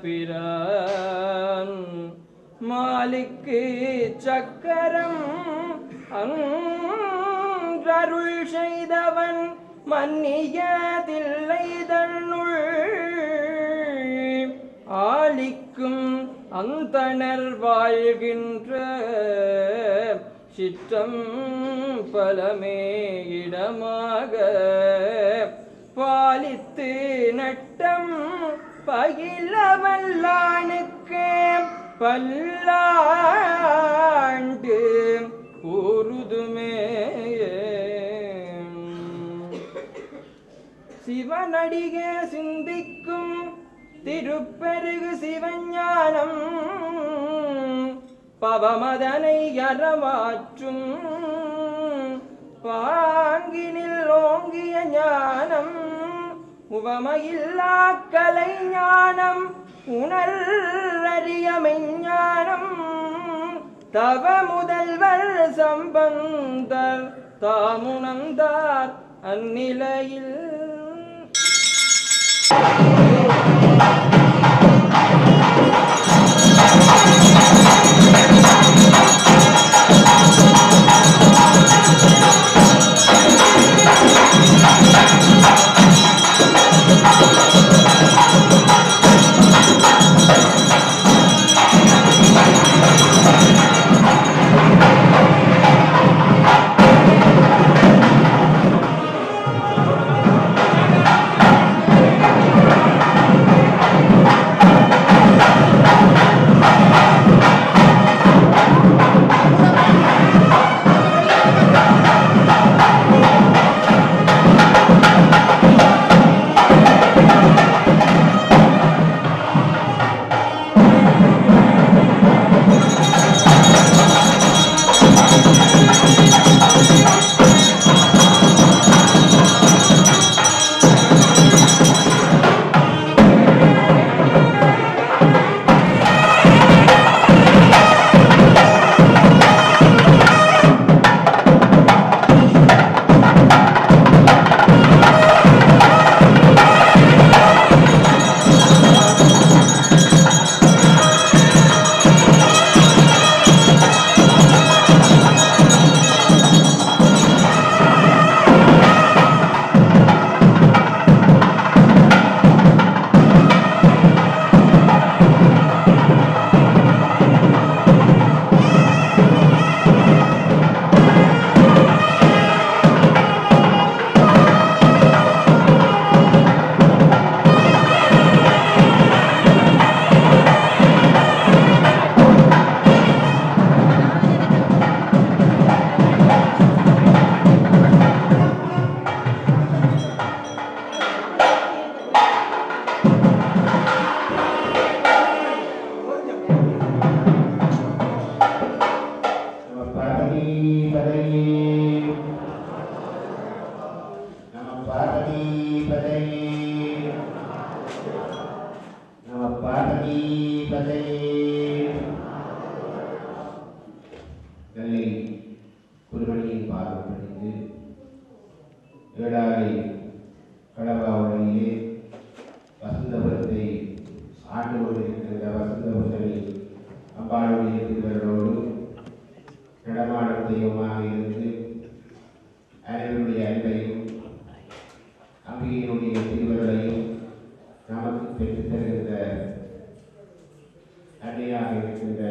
பிரான் மாலிக்கு சக்கரம் அருள் செய்தவன் மன்னிய தில்லை தன்னுள் ஆலிக்கும் அந்தணர் வாழ்கின்ற சிற்றம் பலமே இடமாக பாலித்து நட்டம் பகிலவல்லானுக்கு பல்லாண்டு கூறுதுமே சிவனடிகே சிந்திக்கும் திருப்பெருகு சிவஞானம் பவமதனை அறமாற்றும் பாங்கினில் ஓங்கிய ஞானம் உவமையில்லா கலை ஞானம் உணர்வறியமை ஞானம் தவ முதல்வர் சம்பந்தர் தாமுணர்ந்தார் அந்நிலையில் ஏழாலை கடவாவளியிலே வசந்தபுரத்தை ஆண்டு கொண்டிருக்கின்ற வசந்தபுரத்தை அம்பாளுடைய திருவர்களோடு நடமாடும் தெய்வமாக இருந்து அனைவருடைய அன்பையும் அம்பிகையினுடைய திருவர்களையும் நமக்கு பெற்றுத் தருகின்ற அன்னையாக இருக்கின்ற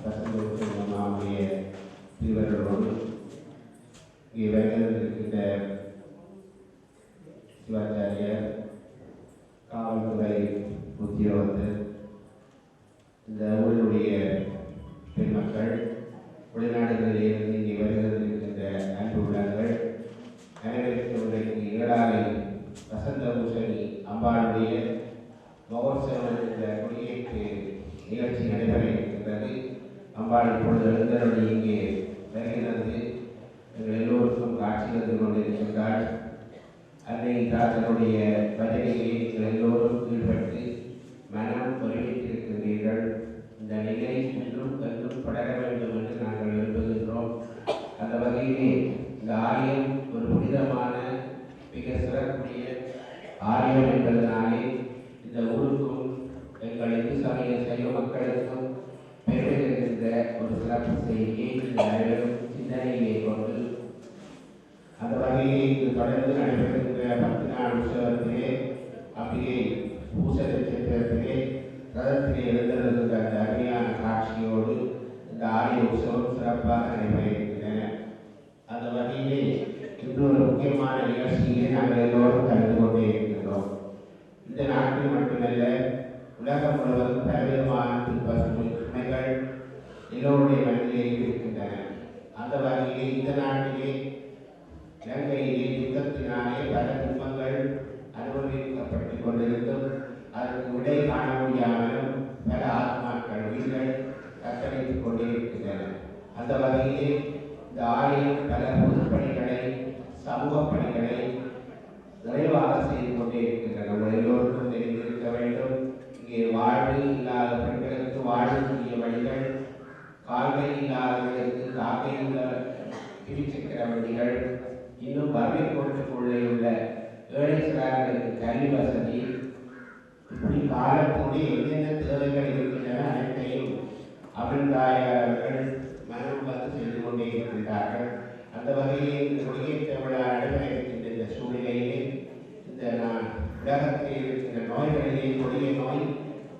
வசந்தபுரத்தை அம்மாவுடைய திருவர்களோடு இங்கே வருகின்ற சிவாச்சாரியர் காவல்துறை உத்தியோகத்தர் இந்த ஊரினுடைய பெண்மக்கள் வெளிநாடுகளில் இருந்து இங்கே வருகின்ற அன்பு உள்ளங்கள் அனைவருக்கும் இன்றைக்கு ஏழாலை வசந்த பூசணி அம்பாளுடைய மகோத்சவம் என்ற கொடியேற்று நிகழ்ச்சி நடைபெற இருக்கின்றது. அம்பாள் இப்பொழுது எழுந்தருளி இங்கே வருகிறது. எங்கள் எல்லோருக்கும் காட்சி வந்து கொண்டிருக்கின்றாள். அன்னை தாசனுடைய பதவியை நீங்கள் எல்லோரும் ஈடுபட்டு மனம் ஒருமித்திருக்கின்றீர்கள். இந்த நிலை இன்னும் கண்ணும் படர வேண்டும் என்று நாங்கள் விரும்புகின்றோம். அந்த வகையிலே இந்த ஆலயம் ஒரு புனிதமான மிக சிறப்புடைய ஆலயம் என்பதனாலே இந்த ஊருக்கும் எங்களை சைவ மக்களுக்கும் பெருமை இருக்கின்ற ஒரு சிறப்பு செய்தியை அனைவரும் சிந்தனையிலே கொண்டு அந்த வகையில் இது தொடர்ந்து நடைபெறுகின்ற 10 நாள் உற்சவத்திலே அப்படியே பூச நட்சத்திரத்திலே ரதத்திலே எழுந்திருக்கின்ற அந்த அருமையான காட்சியோடு இந்த ஆலய உற்சவம் சிறப்பாக நடைபெறுகின்றன. அந்த வகையிலே இன்னொரு முக்கியமான நிகழ்ச்சியிலே நாங்கள் எல்லோரும் கலந்து கொண்டே இருக்கின்றோம். இந்த நாட்டில் மட்டுமல்ல, உலகம் முழுவதும் பலவிதமான சுமைகள் எல்லோருடைய மனதிலேயும் இருக்கின்றன. அந்த வகையிலே இந்த நாட்டிலே இலங்கையிலே யுத்தத்தினாலே பல துன்பங்கள் அனுபவிக்கப்பட்டுக் கொண்டிருந்தும் அதற்கு விடை காண முடியாமலும் பல ஆத்மாக்கள் உயிர்கள் தத்தளித்துக் கொண்டே இருக்கின்றன. அந்த வகையிலே இந்த ஆலயம் பல பொதுப்பணிகளை சமூக பணிகளை நிறைவாக செய்து கொண்டே இருக்கின்றன. எல்லோருக்கும் தெரிந்திருக்க வேண்டும், இங்கே வாழ்வு இல்லாத பெண்களுக்கு வாழக்கூடிய வழிகள், கால்கை இல்லாதவர்களுக்கு காக்கை உள்ள பிரிச்சக்கர வண்டிகள், இன்னும் வறுமை கோட்டுக்குள்ளே உள்ள ஏழை சிறார்களுக்கு கல்வி வசதி, இப்படி காலத்துடைய என்னென்ன தேவைகள் இருக்கின்றன அனைத்தையும் அமிர்தாயர்கள் மனம் வந்து செய்து கொண்டே இருக்கின்றார்கள். அந்த வகையிலே இந்த கொடியேற்ற விழா நடைபெற இருக்கின்ற இந்த சூழ்நிலையிலே இந்த உலகத்தில் இருக்கின்ற நோய்களிலே கொடிய நோய்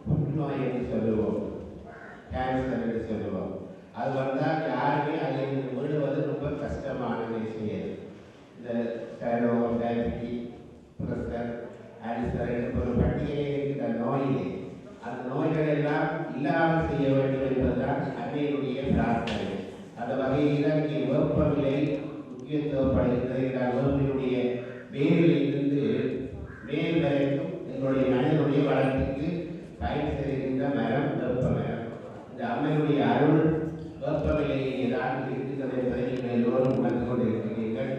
புற்றுநோய் என்று சொல்லுவோம், கேன்சர் என்று சொல்லுவோம். அது வந்தால் யாருமே அதில் விடுவது ரொம்ப கஷ்டமான விஷயம். இந்த தைராய்டு, டயபெட்டிஸ், பிரஷர், அல்சர் என்று ஒரு பட்டியலே இருக்கின்ற நோயிலே அந்த நோய்கள் எல்லாம் இல்லாமல் செய்ய வேண்டும் என்பதுதான் அன்னையுடைய பிரார்த்தனை. அந்த வகையில் இங்கே வெப்பநிலை முக்கியத்துவப்படுகிறது என்றால் வெப்பத்தினுடைய வேரில் இருந்து மேல் வரைக்கும் எங்களுடைய மனிதனுடைய வளர்ச்சிக்கு பயன் செய்கின்ற மரம் வெப்ப மரம். இந்த அம்மையுடைய அருள் வெப்பநிலையிலே தான் இருக்கிறது என்பதை நீங்கள் எல்லோரும் உணர்ந்து கொண்டிருக்கிறீர்கள்.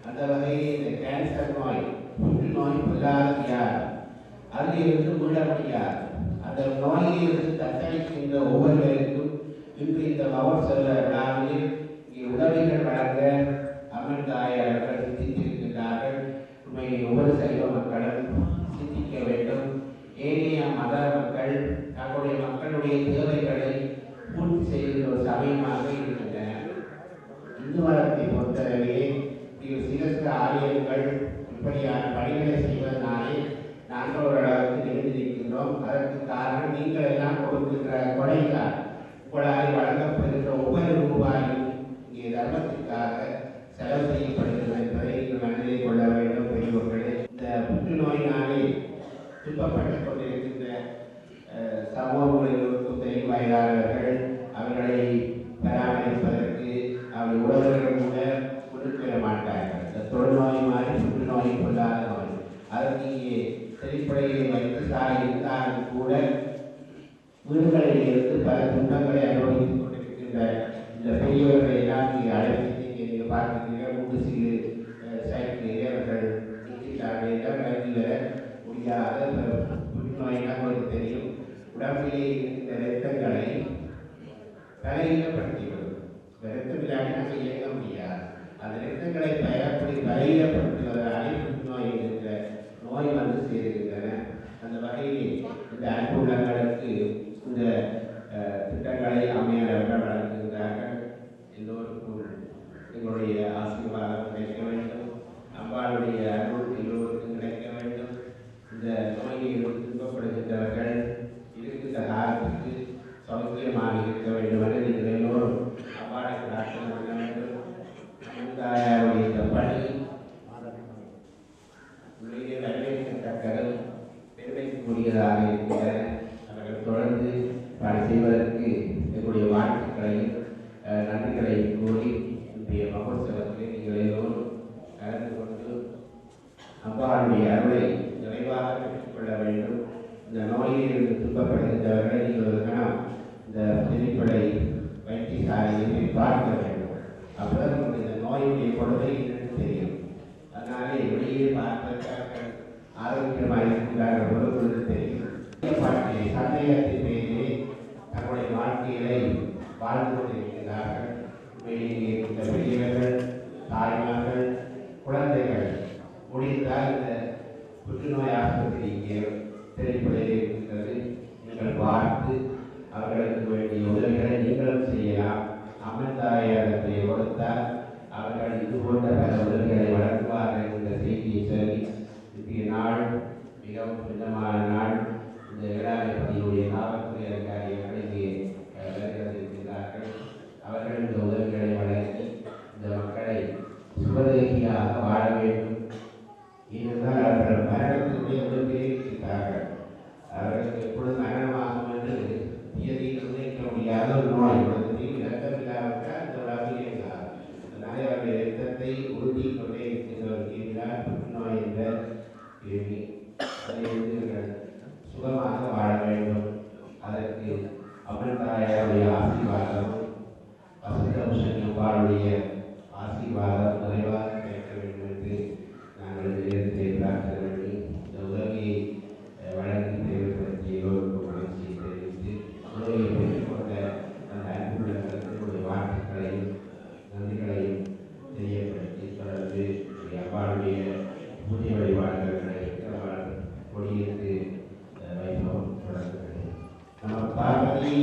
அந்த வகையில் இந்த கேன்சர் நோய், புற்றுநோய் பொல்லாத வியாதி, அதில் இருந்து மீள முடியாது. அந்த நோயிலிருந்து தத்தளிக்கின்ற ஒவ்வொருவருக்கும் இன்று இந்த மகோத்சவ விழாவில் இங்கே உதவிகள் வழங்க அமிர்தாயர்கள் சிந்தித்திருக்கின்றார்கள். உண்மையை ஒவ்வொரு சைவ மக்களும் சிந்திக்க வேண்டும். ஏனைய மத மக்கள் தங்களுடைய மக்களுடைய தேவைகளை பூர்த்தி செய்கின்ற ஒரு சமயமாக இருக்கின்றன. இந்து மதத்தை பொறுத்தவரையே சில ஆலயங்கள் இப்படியான பணிகளை செய்வதனாலே நாங்கள் ஓரளவுக்கு நிறுத்தியிருக்கின்றோம். அதற்கு காரணம் நீங்கள் எல்லாம் கொடுக்கின்ற கொடைதான். உங்களால் வழங்கப்படுகின்ற ஒவ்வொரு ரூபாயும் இங்கே தர்மத்திற்காக செலவு செய்யப்படுகிறது என்பதை நீங்கள் மனதில் கொள்ள வேண்டும். பெரியவர்களே, இந்த புற்றுநோயினாலே துன்பப்பட்டுக் கொண்டிருக்கின்ற சமூகங்களில் இருக்கும் பெரிய வயதானவர்கள் அவர்களை பராமரிப்பதற்கு அவர்கள் உறவுகள் கூட கொடுக்க மாட்டார்கள். இந்த தொழுநோய் மாதிரி புற்றுநோய் கொள்ளாத நோய், அதற்கு இங்கே செழிப்படையை வைத்து சாலை இருந்தாலும் கூட வீடுகளில் இருந்து பல துன்பங்களை அனுபவித்துக் கொண்டிருக்கின்ற இந்த பெரியவர்களை எல்லாம் இங்கே அழைத்து நீங்கள் பார்க்கிறீர்கள். 3 சிறு சைக்கிளிலே அவர்கள் நிற்கிறார்கள். வழங்கி வர முடியாத புற்றுநோயினால் உங்களுக்கு தெரியும், உடம்பிலே இருக்கின்ற இரத்தங்களை பலகீனப்படுத்திவிடும். இரத்தமில்லாமல் நாங்கள் இயங்க முடியாது. அந்த இரத்தங்களை பலகீனப்படுத்துவதாலே புற்றுநோய் என்கின்ற நோய் வந்து சேருகின்றன. அந்த வகையில் இந்த அன்புள்ளங்களுக்கு இந்த திட்டங்களை அம்மையாளர்கள் வழங்குகின்றார்கள். எல்லோருக்கும் எங்களுடைய ஆசீர்வாதம் கிடைக்க வேண்டும். அம்பாளுடைய அருள் எல்லோருக்கும் கிடைக்க வேண்டும். இந்த நோயில் துன்பப்படுகின்றவர்கள் இருக்கின்ற காலத்துக்கு சௌக்கியமாக இருக்க வேண்டும் என்று நீங்கள் எல்லோரும் அம்பாளை பிரார்த்தனை பண்ண வேண்டும். அம்மாவுடைய இந்த பணி உள்ளே வரவேற்கத்தக்கதும் பெருமைக்குரியதாக இருக்கின்றன. அவர்கள் தொடர்ந்து பணி செய்வதற்கு எங்களுடைய வாழ்த்துக்களையும் நன்றிகளையும் கூறி இன்றைய மகோத்சவத்தில் நீங்கள் எல்லோரும் கலந்து கொண்டு அம்பாளுடைய அருளை நிறைவாக பெற்றுக்கொள்ள வேண்டும். இந்த நோயிலிருந்து துன்பப்படுகின்றவர்களை நீங்கள் ஒரு கணம் இந்த செழிப்படை அவர்களுக்கு வேண்டிய உதவிகளை நீங்களும் செய்யலாம். அம்மன் தாயாரத்தை கொடுத்தால் அவர்கள் இது போன்ற பல உதவிகளை வழங்குவார்கள் என்ற செய்தியை சொல்லி இன்றைய நாள் மிகவும் புனிதமான நாள். இந்த ஏழாயிரத்தியுடைய காவல்துறை அதிகாரிகள் இங்கே வருகிறார்கள். அவர்கள் இந்த உதவிகளை வழங்கி இந்த மக்களை சுபதேகியாக வாழ வேண்டும். ஏனென்றால் அவர்கள் மரணத்தினுடைய உதவியை இருக்கிறார்கள். அவர்களுக்கு எப்பொழுது மரணமாகும் என்று தியதியில் நிர்ணயிக்க முடியாத ஒரு நோய் உலகத்தில் இலக்கமில்லாவிட்டால் அந்த உலகிலே இல்லாது. அதனாலே அவருடைய இரத்தத்தை உறுதி கொண்டே இருக்கின்ற ஒரு கேள்வியால் புற்றுநோய் என்ற கேள்வி அதை சுகமாக வாழ வேண்டும். அதற்கு அம்மன் தாயாருடைய ஆசீர்வாதமும் வசந்தபூஷணியம்பாளுடைய ஆசீர்வாதம் நிறைவாக கிடைக்க வேண்டும் என்று நாங்கள் நேரத்தை பிரார்த்தனை பண்ணி இந்த உதவியை வழங்கி தேவைப்படுத்திய எல்லோருக்கும் மகிழ்ச்சியை தெரிவித்து உதவியை பெற்றுக்கொண்ட அந்த அன்புள்ளவர்களுடைய வாழ்த்துக்களையும் நன்றிகளையும் தெரியப்படுத்தி தொடர்ந்து அம்பாளுடைய புதிய வழிபாடுகளை கொடியேற்று வைபவம் தொடர்கிறது. நம்ம பார்வதி